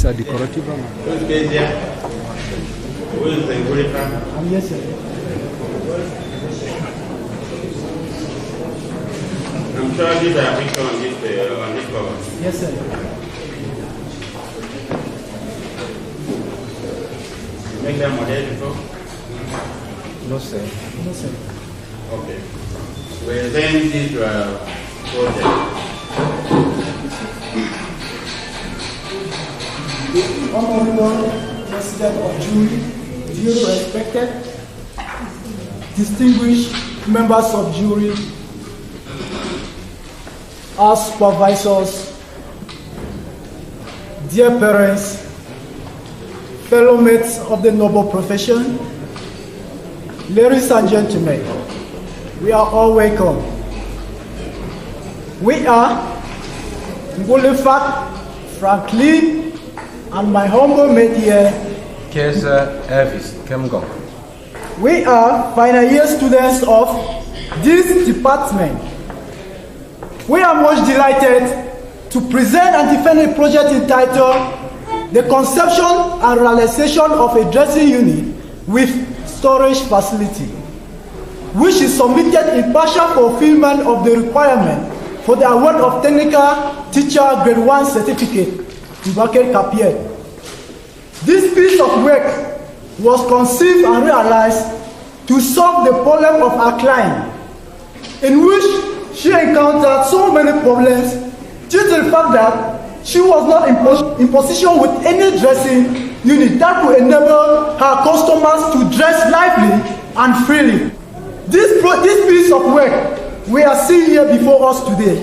are decorative. Yes, sir. I'm sure these are pictures on this cover. Yes, sir. Make them model before? No, sir. No, sir. Okay. We're saying this project. Honorable President of Jury, dear respected, distinguished members of jury, our supervisors, dear parents, fellow mates of the noble profession, ladies and gentlemen, we are all welcome. We are Ngolefat Franklin and my humble mate here, Keza Elvis Kemgong. we are final year students of this department. We are most delighted to present and defend a project entitled The Conception and Realization of a Dressing Unit with Storage Facility, which is submitted in partial fulfillment of the requirement for the award of Technical Teacher Grade 1 Certificate in Bucket Capier. This piece of work was conceived and realized to solve the problem of our client, in which she encountered so many problems due to the fact that she was not in position with any dressing unit that could enable her customers to dress lively and freely. This piece of work we are seeing here before us today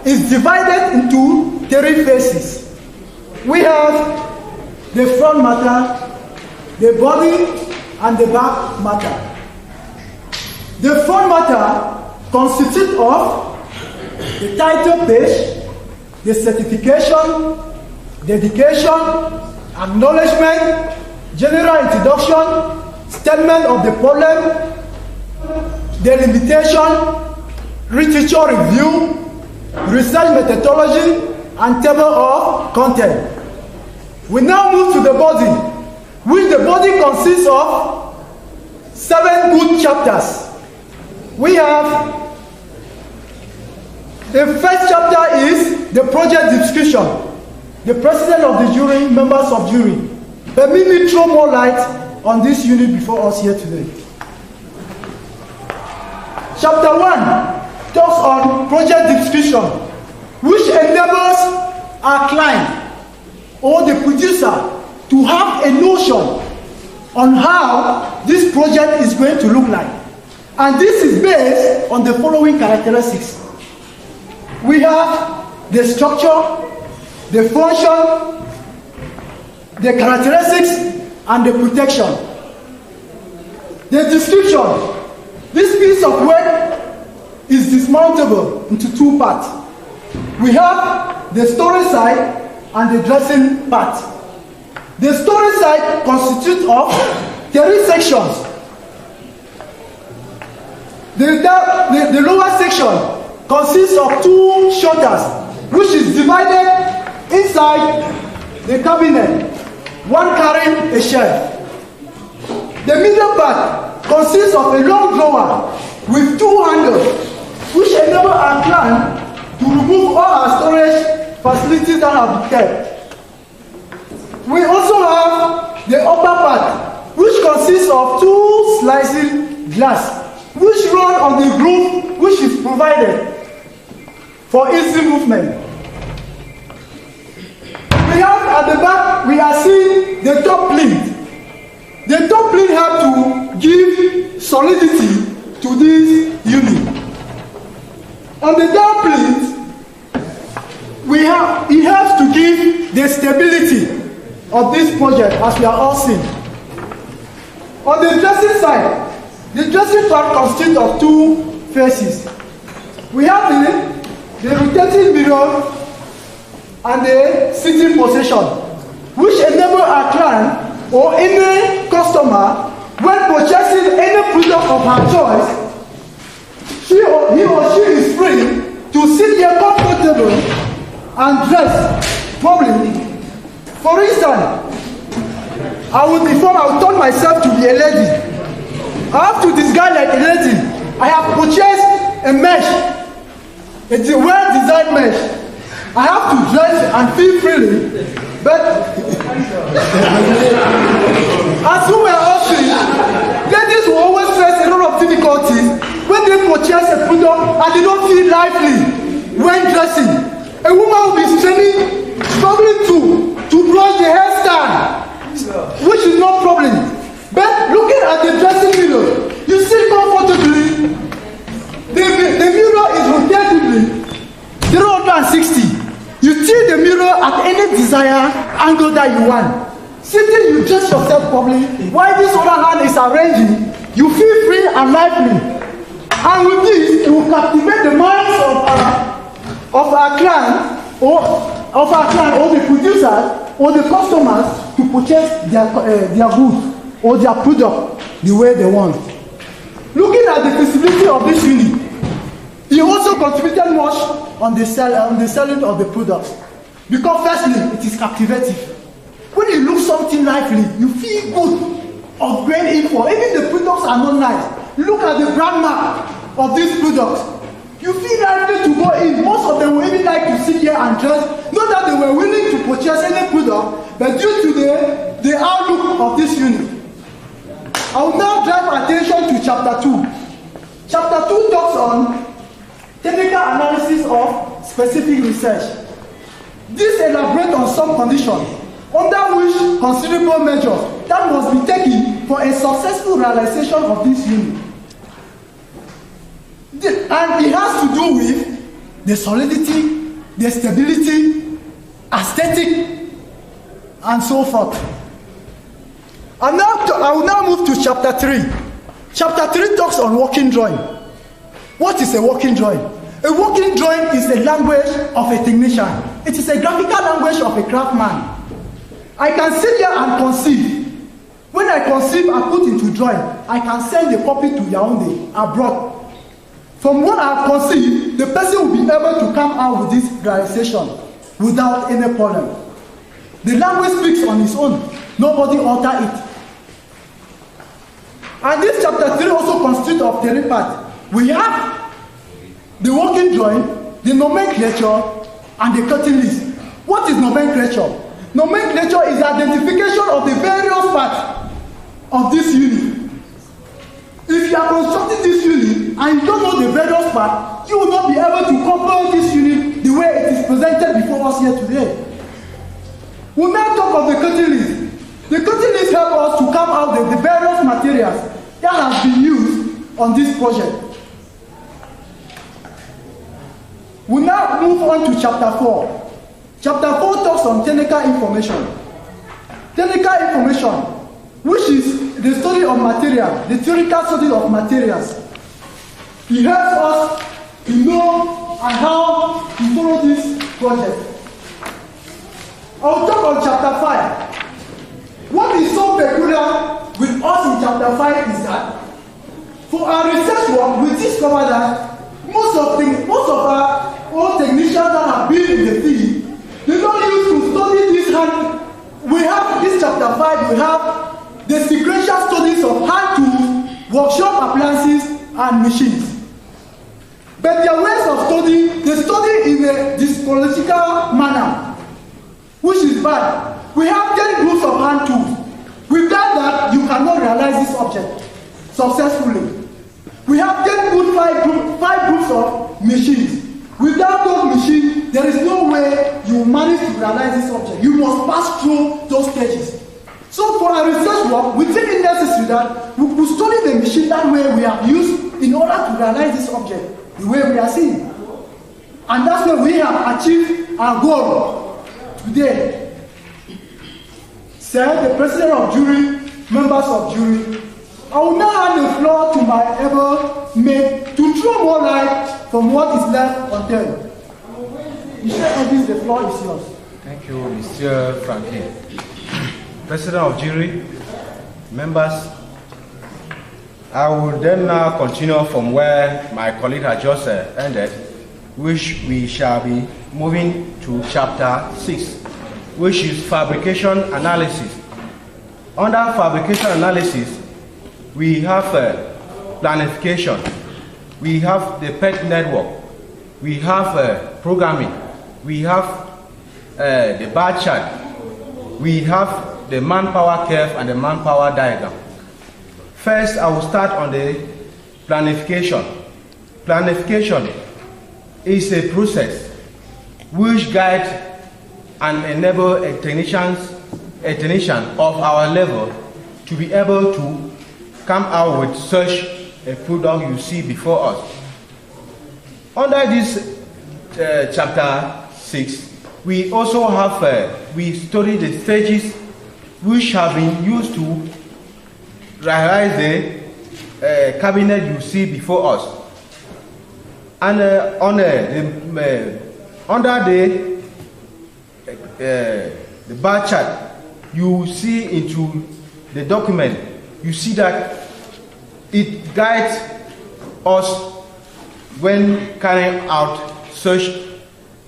is divided into 3 phases. We have the front matter, the body, and the back matter. The front matter consists of the title page, the certification, dedication, acknowledgement, general introduction, statement of the problem, the limitation, literature review, research methodology, and table of content. We now move to the body, which the body consists of 7 good chapters. We have the first chapter is the project description. The president of the jury, members of jury, permit me to throw more light on this unit before us here today. Chapter 1 talks on project description, which enables our client or the producer to have a notion on how this project is going to look like. And this is based on the following characteristics. We have the structure, the function, the characteristics, and the protection. The description. This piece of work is dismountable into 2 parts. We have the storage side and the dressing part. The storage side consists of 3 sections. The lower section consists of 2 shutters, which is divided inside the cabinet, one carrying a shelf. The middle part consists of a long drawer with 2 handles, which enable our client to remove all our storage facilities that have been kept. We also have the upper part, which consists of 2 slicing glass, which run on the groove which is provided for easy movement. We have at the back, we are seeing the top plinth. The top plinth helps to give solidity to this unit. On the down plinth, it helps to give the stability of this project, as we are all seeing. On the dressing side, the dressing part consists of 2 phases. We have the rotating mirror and the sitting position, which enable our client or any customer, when purchasing any product of her choice, he or she is free to sit here comfortable and dress properly For instance, I would turn myself to be a lady. I have to disguise like a lady. I have purchased a mesh. It's a well-designed mesh. I have to dress and feel freely, but as we were all saying, ladies will always face a lot of difficulties when they purchase a product and they don't feel lively when dressing. A woman will be struggling to brush the hairstyle, which is no problem. But looking at the dressing mirror, you sit comfortably. The mirror is rotatively 360. You tilt the mirror at any desired angle that you want. Sitting, you dress yourself properly. While this other hand is arranging, you feel free and lively. And with this, it will captivate the minds of our client or the producers or the customers to purchase their goods or their product the way they want. Looking at the feasibility of this unit, it also contributed much on the selling of the products. Because firstly, it is captivating. When you look something lively, you feel good of going in for. Even the products are not nice. Look at the brand mark of these products. You feel likely to go in. Most of them will even like to sit here and dress. Not that they were willing to purchase any product, but due to the outlook of this unit. I will now drive attention to chapter 2. Chapter 2 talks on technical analysis of specific research. This elaborates on some conditions under which considerable measures that must be taken for a successful realization of this unit. And it has to do with the solidity, the stability, aesthetic, and so forth. I will now move to chapter 3. Chapter 3 talks on working drawing. What is a working drawing? A working drawing is a language of a technician. It is a graphical language of a craftsman. I can sit here and conceive. When I conceive and put into drawing, I can send a copy to Yaoundé abroad. From what I have conceived, the person will be able to come out with this realization without any problem. The language speaks on its own. Nobody alter it. And this chapter 3 also consists of 3 parts. We have the working drawing, the nomenclature, and the cutting list. What is nomenclature? Nomenclature is the identification of the various parts of this unit. If you are constructing this unit and you don't know the various parts, you will not be able to compare this unit the way it is presented before us here today. We'll now talk of the cutting list. The cutting list helps us to come out the various materials that have been used on this project. We'll now move on to chapter 4. Chapter 4 talks on technical information. Technical information, which is the study of material, the theoretical study of materials. It helps us to know and how to follow this project. I will talk on chapter 5. What is so peculiar with us in chapter 5 is that for our research work, we discover that most of our own technicians that have been in the field, they don't use to study this hand. We have this chapter 5, we have the sequential studies of hand tools, workshop appliances, and machines. But their ways of study, they study in a dispolitical manner, which is bad. We have 10 groups of hand tools. Without that, you cannot realize this object successfully. We have 5 groups of machines. Without those machines, there is no way you manage to realize this object. You must pass through those stages. So for our research work, we think it necessary that we could study the machine that way we have used in order to realize this object the way we are seeing. And that's where we have achieved our goal today. Sir, the president of jury, members of jury, I will now hand the floor to my able mate to throw more light from what is left untold. Mr. Elvis, the floor is yours. Thank you, Mr. Franklin. President of jury, members, I will then now continue from where my colleague has just ended, which we shall be moving to chapter 6, which is fabrication analysis. Under fabrication analysis, we have planification, we have the PET network, we have programming, we have the bar chart, we have the manpower curve and the manpower diagram. First, I will start on the planification. Planification is a process which guides and enables a technician of our level to be able to come out with such a product you see before us. Under this chapter 6, we also have, we study the stages which have been used to realize the cabinet you see before us. And under the bar chart, you see into the document, you see that it guides us when carrying out such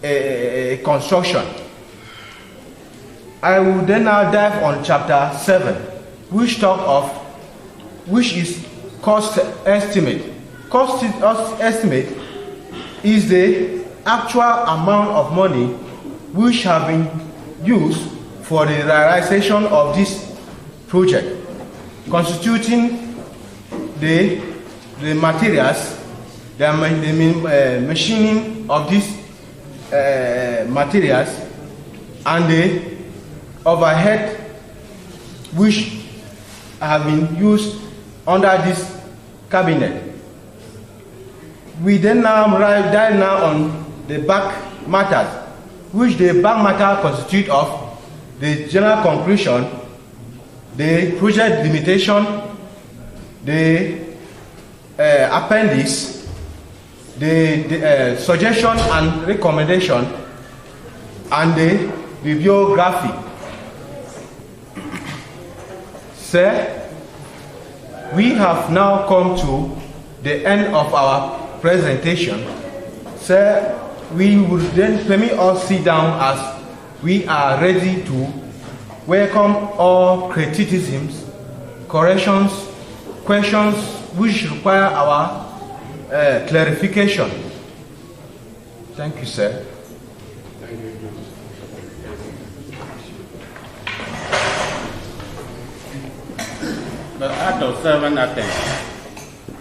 a construction. I will then now dive on chapter 7, which is cost estimate. Cost estimate is the actual amount of money which have been used for the realization of this project, constituting the materials, the machining of these materials, and the overhead which have been used under this cabinet. We then now dive now on the back matters, which the back matter constitute of the general conclusion, the project limitation, the appendix, the suggestion and recommendation, and the bibliography. Sir, we have now come to the end of our presentation. Sir, we will then permit us sit down as we are ready to welcome all criticisms, corrections, questions which require our clarification. Thank you, sir. Thank you. But out of 7 attempts,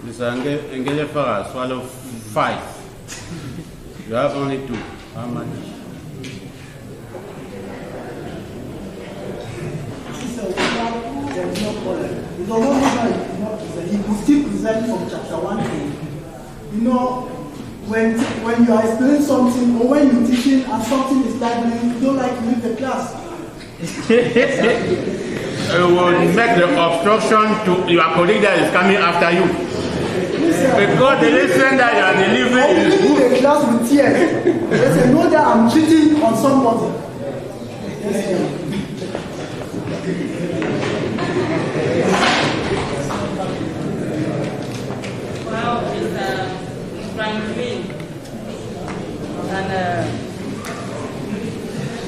Mr. Engele Farah swallowed 5. You have only 2. How much? There is no problem. It's almost like he could still present from chapter 1a. You know, when you are explaining something or when you're teaching and something is lagging, you don't like to leave the class. You will make the obstruction to your colleague that is coming after you. Because the lesson that you are delivering is good. The class with tears. They say, no, that I'm cheating on somebody. Yes, sir. Well, it's Franklin. And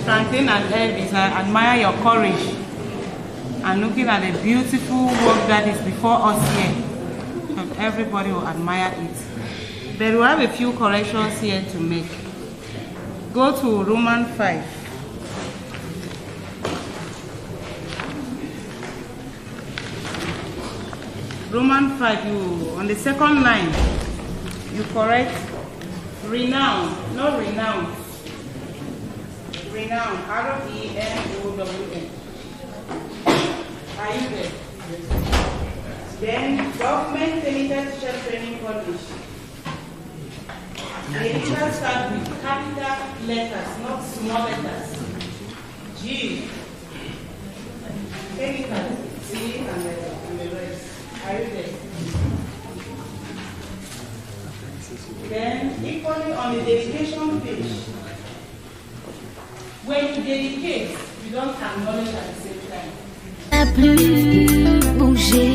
Franklin and Elvis, I admire your courage and looking at the beautiful work that is before us here. And everybody will admire it. But we have a few corrections here to make. Go to Romans 5. Romans 5, on the second line, you correct renown, not renounce. Renown, R-E-N-O-W-N. Are you there? Then, government limited teacher training college. The letters start with capital letters, not small letters. G, chemicals, C, and the rest. Are you there? Then, equally on the dedication page, when you dedicate, you don't acknowledge at the same time. N'a plus bougé.